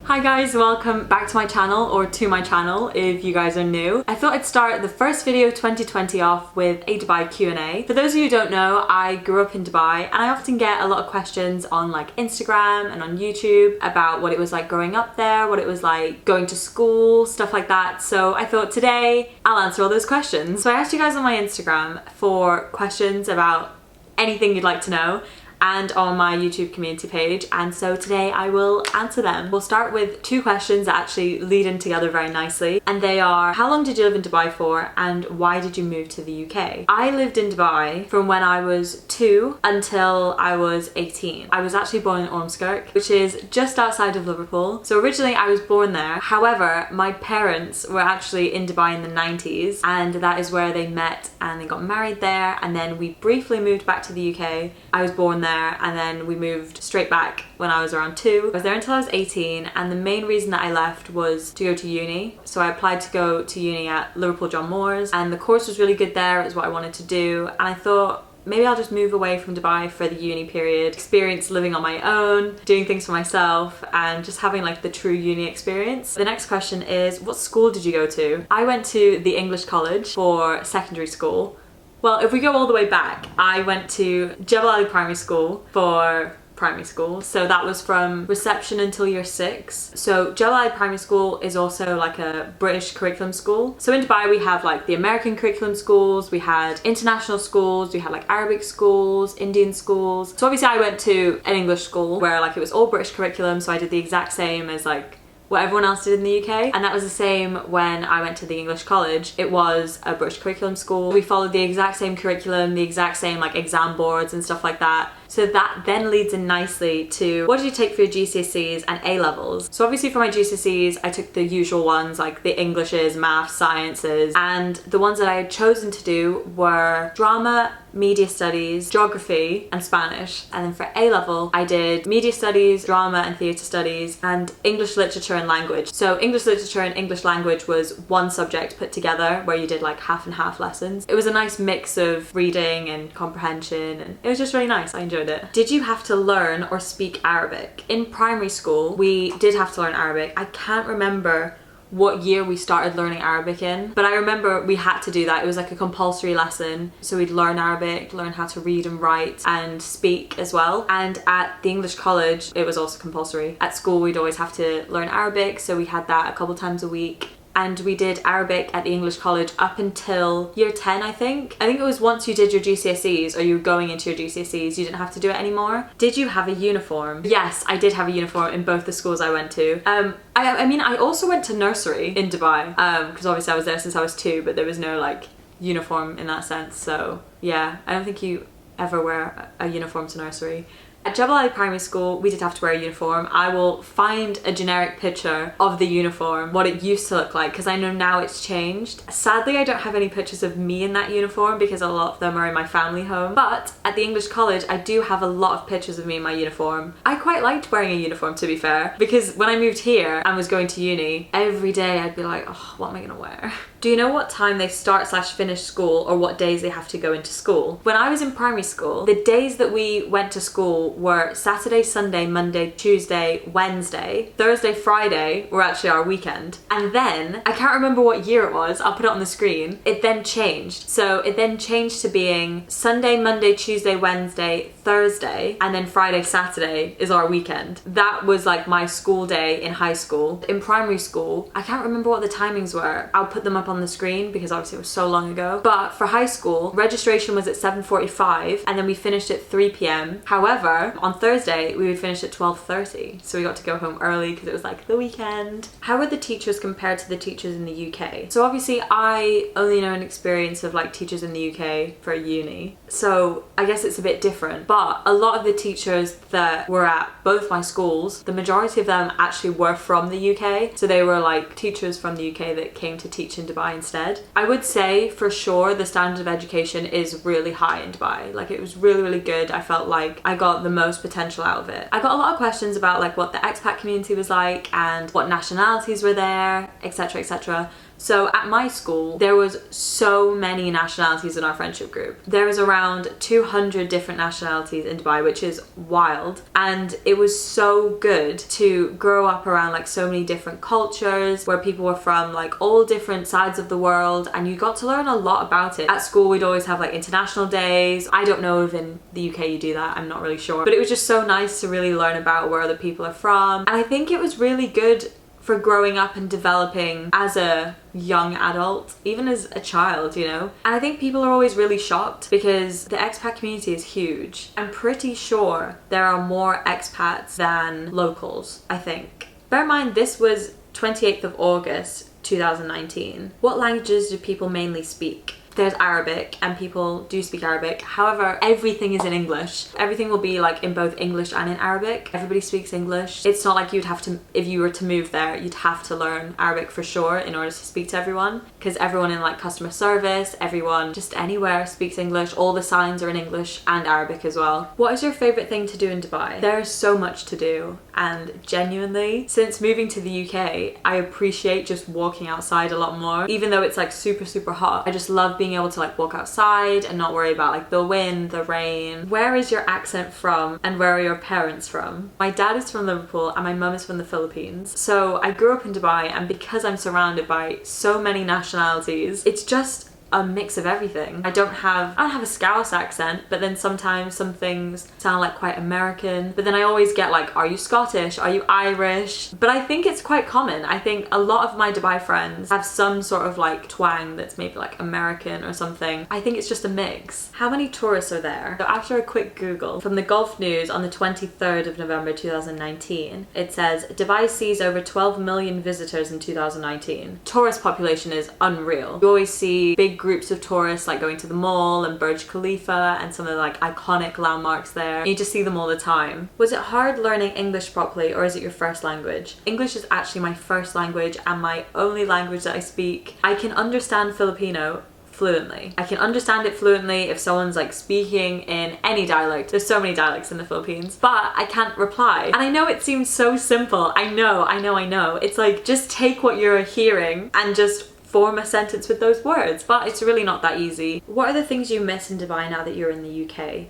Hi guys, welcome back to my channel, or to my channel if you guys are new. I thought I'd start the first video of 2020 off with a Dubai Q&A. For those of you who don't know, I grew up in Dubai and I often get a lot of questions on like Instagram and on YouTube about what it was like growing up there, what it was like going to school, stuff like that. So I thought today I'll answer all those questions. So I asked you guys on my Instagram for questions about anything you'd like to know, and on my YouTube community page, and so today I will answer them. We'll start with two questions that actually lead in together very nicely, and they are: how long did you live in Dubai for, and why did you move to the UK? I lived in Dubai from when I was 2 until I was 18. I was actually born in Ormskirk, which is just outside of Liverpool. So originally I was born there. However, my parents were actually in Dubai in the 90s, and that is where they met and they got married there, and then we briefly moved back to the UK. I was born there, and then we moved straight back when I was around 2. I was there until I was 18, and the main reason that I left was to go to uni. So I applied to go to uni at Liverpool John Moores, and the course was really good there. It was what I wanted to do, and I thought maybe I'll just move away from Dubai for the uni period, experience living on my own, doing things for myself, and just having like the true uni experience. The next question is, what school did you go to? I went to the English college for secondary school. Well, if we go all the way back, I went to Jebel Ali Primary School for primary school. So that was from reception until year 6. So Jebel Ali Primary School is also like a British curriculum school. So in Dubai we have like the American curriculum schools, we had international schools, we had like Arabic schools, Indian schools. So obviously I went to an English school where like it was all British curriculum, so I did the exact same as like what everyone else did in the UK, and that was the same when I went to the English college. It was a British curriculum school. We followed the exact same curriculum, the exact same like exam boards and stuff like that. So that then leads in nicely to, what did you take for your GCSEs and A-levels? So obviously for my GCSEs, I took the usual ones like the Englishes, maths, sciences, and the ones that I had chosen to do were drama, media studies, geography, and Spanish. And then for A-level, I did media studies, drama and theatre studies, and English literature and language. So English literature and English language was one subject put together where you did like half and half lessons. It was a nice mix of reading and comprehension, and it was just really nice. I enjoyed it. Did you have to learn or speak Arabic? In primary school, we did have to learn Arabic. I can't remember what year we started learning Arabic in, but I remember we had to do that. It was like a compulsory lesson. So we'd learn Arabic, learn how to read and write and speak as well. And at the English college, it was also compulsory. At school, we'd always have to learn Arabic, so we had that a couple times a week. And we did Arabic at the English college up until year 10, I think. I think it was once you did your GCSEs, or you were going into your GCSEs, you didn't have to do it anymore. Did you have a uniform? Yes, I did have a uniform in both the schools I went to. I mean, I also went to nursery in Dubai, because obviously I was there since I was 2, but there was no like uniform in that sense. So yeah, I don't think you ever wear a uniform to nursery. At Jebel Ali Primary School, we did have to wear a uniform. I will find a generic picture of the uniform, what it used to look like, because I know now it's changed. Sadly, I don't have any pictures of me in that uniform because a lot of them are in my family home. But at the English college, I do have a lot of pictures of me in my uniform. I quite liked wearing a uniform, to be fair, because when I moved here and was going to uni, every day I'd be like, oh, what am I gonna wear? Do you know what time they start/finish school, or what days they have to go into school? When I was in primary school, the days that we went to school were Saturday, Sunday, Monday, Tuesday, Wednesday. Thursday, Friday were actually our weekend. And then, I can't remember what year it was, I'll put it on the screen, it then changed. So it then changed to being Sunday, Monday, Tuesday, Wednesday, Thursday, and then Friday, Saturday is our weekend. That was like my school day in high school. In primary school, I can't remember what the timings were. I'll put them up on the screen because obviously it was so long ago. But for high school, registration was at 7:45 and then we finished at 3 p.m. However, on Thursday we would finish at 12:30, so we got to go home early because it was like the weekend. How were the teachers compared to the teachers in the UK? So obviously I only know an experience of like teachers in the UK for uni, so I guess it's a bit different. But a lot of the teachers that were at both my schools, the majority of them actually were from the UK, so they were like teachers from the UK that came to teach in Dubai instead. I would say for sure the standard of education is really high in Dubai. Like it was really, really good. I felt like I got the most potential out of it. I got a lot of questions about like what the expat community was like and what nationalities were there, etc, etc. So at my school, there was so many nationalities in our friendship group. There was around 200 different nationalities in Dubai, which is wild. And it was so good to grow up around like so many different cultures where people were from like all different sides of the world, and you got to learn a lot about it. At school, we'd always have like international days. I don't know if in the UK you do that, I'm not really sure. But it was just so nice to really learn about where other people are from. And I think it was really good for growing up and developing as a young adult, even as a child, you know? And I think people are always really shocked because the expat community is huge. I'm pretty sure there are more expats than locals, I think. Bear in mind, this was 28th of August 2019. What languages do people mainly speak? There's Arabic, and people do speak Arabic. However, everything is in English. Everything will be like in both English and in Arabic. Everybody speaks English. It's not like you'd have to, if you were to move there, you'd have to learn Arabic for sure in order to speak to everyone. Because everyone in like customer service, everyone just anywhere speaks English. All the signs are in English and Arabic as well. What is your favorite thing to do in Dubai? There's so much to do, and genuinely, since moving to the UK, I appreciate just walking outside a lot more. Even though it's like super, super hot, I just love being able to like walk outside and not worry about like the wind, the rain. Where is your accent from, and where are your parents from? My dad is from Liverpool and my mum is from the Philippines. So I grew up in Dubai, and because I'm surrounded by so many nationalities, it's just a mix of everything. I don't have a Scouse accent, but then sometimes some things sound like quite American. But then I always get like, are you Scottish? Are you Irish? But I think it's quite common. I think a lot of my Dubai friends have some sort of like twang that's maybe like American or something. I think it's just a mix. How many tourists are there? So after a quick Google from the Gulf News on the 23rd of November 2019, it says Dubai sees over 12 million visitors in 2019. Tourist population is unreal. You always see big groups of tourists like going to the mall and Burj Khalifa and some of the like iconic landmarks there. You just see them all the time. Was it hard learning English properly, or is it your first language? English is actually my first language and my only language that I speak. I can understand Filipino fluently. I can understand it fluently if someone's like speaking in any dialect. There's so many dialects in the Philippines, but I can't reply. And I know it seems so simple. I know. It's like, just take what you're hearing and just form a sentence with those words, but it's really not that easy. What are the things you miss in Dubai now that you're in the UK?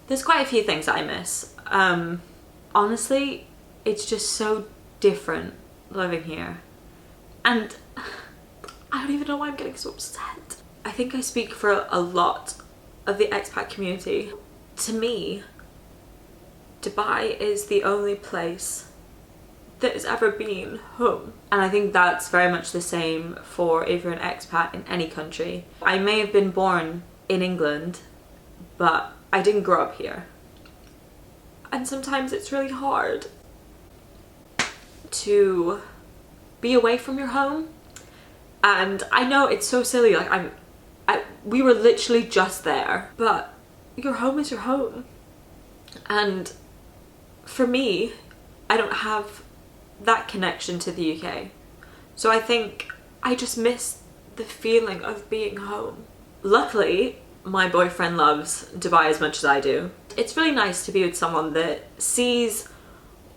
There's quite a few things that I miss. Honestly, it's just so different living here. And I don't even know why I'm getting so upset. I think I speak for a lot of the expat community. To me, Dubai is the only place that has ever been home. And I think that's very much the same for if you're an expat in any country. I may have been born in England, but I didn't grow up here. And sometimes it's really hard to be away from your home. And I know it's so silly, like we were literally just there, but your home is your home. And for me, I don't have that connection to the UK. So I think I just miss the feeling of being home. Luckily, my boyfriend loves Dubai as much as I do. It's really nice to be with someone that sees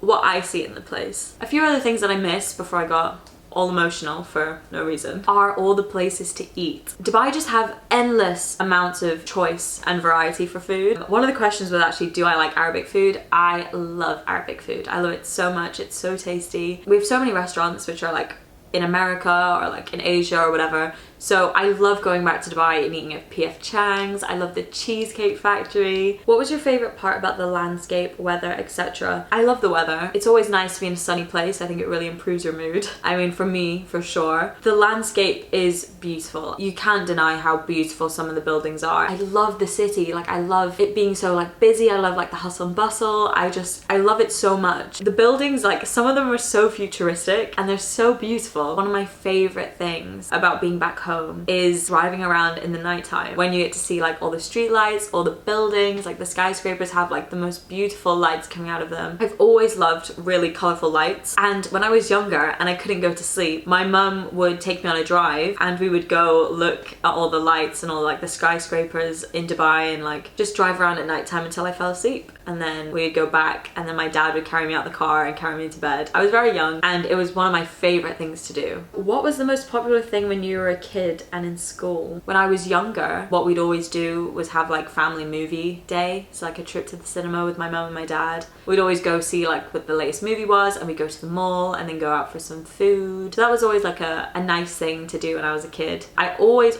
what I see in the place. A few other things that I miss before I got all emotional for no reason are all the places to eat. Dubai just have endless amounts of choice and variety for food. One of the questions was actually, do I like Arabic food? I love Arabic food. I love it so much. It's so tasty. We have so many restaurants which are like in America or like in Asia or whatever. So I love going back to Dubai and eating at PF Chang's. I love the Cheesecake Factory. What was your favorite part about the landscape, weather, etc.? I love the weather. It's always nice to be in a sunny place. I think it really improves your mood. I mean, for me, for sure. The landscape is beautiful. You can't deny how beautiful some of the buildings are. I love the city. Like, I love it being so like busy. I love like the hustle and bustle. I love it so much. The buildings, like some of them are so futuristic and they're so beautiful. One of my favorite things about being back home home is driving around in the nighttime when you get to see like all the street lights, all the buildings, like the skyscrapers have like the most beautiful lights coming out of them. I've always loved really colorful lights, and when I was younger and I couldn't go to sleep, my mum would take me on a drive and we would go look at all the lights and all like the skyscrapers in Dubai and like just drive around at nighttime until I fell asleep. And then we'd go back and then my dad would carry me out the car and carry me to bed. I was very young and it was one of my favorite things to do. What was the most popular thing when you were a kid and in school? When I was younger, what we'd always do was have like family movie day. So like a trip to the cinema with my mum and my dad. We'd always go see like what the latest movie was, and we'd go to the mall and then go out for some food. So that was always like a nice thing to do when I was a kid. I always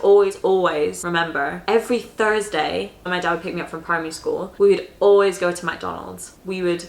remember every Thursday when my dad would pick me up from primary school, we would always go to McDonald's. We would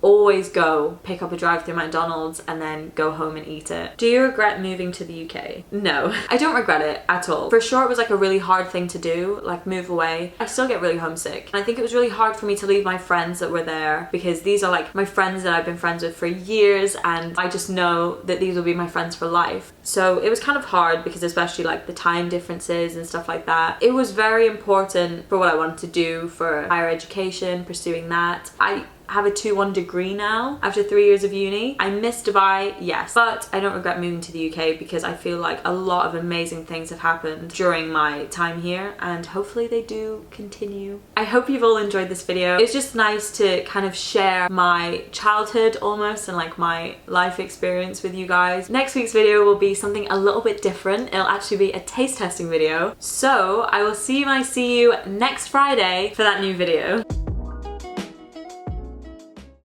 always go pick up a drive-through McDonald's and then go home and eat it. Do you regret moving to the UK? No, I don't regret it at all. For sure it was like a really hard thing to do, like move away. I still get really homesick. And I think it was really hard for me to leave my friends that were there, because these are like my friends that I've been friends with for years, and I just know that these will be my friends for life. So it was kind of hard because especially like the time differences and stuff like that. It was very important for what I wanted to do for higher education, pursuing that. I have a 2-1 degree now after 3 years of uni. I miss Dubai, yes, but I don't regret moving to the UK because I feel like a lot of amazing things have happened during my time here, and hopefully they do continue. I hope you've all enjoyed this video. It's just nice to kind of share my childhood almost and like my life experience with you guys. Next week's video will be something a little bit different. It'll actually be a taste testing video. So I will see you when I see you next Friday for that new video.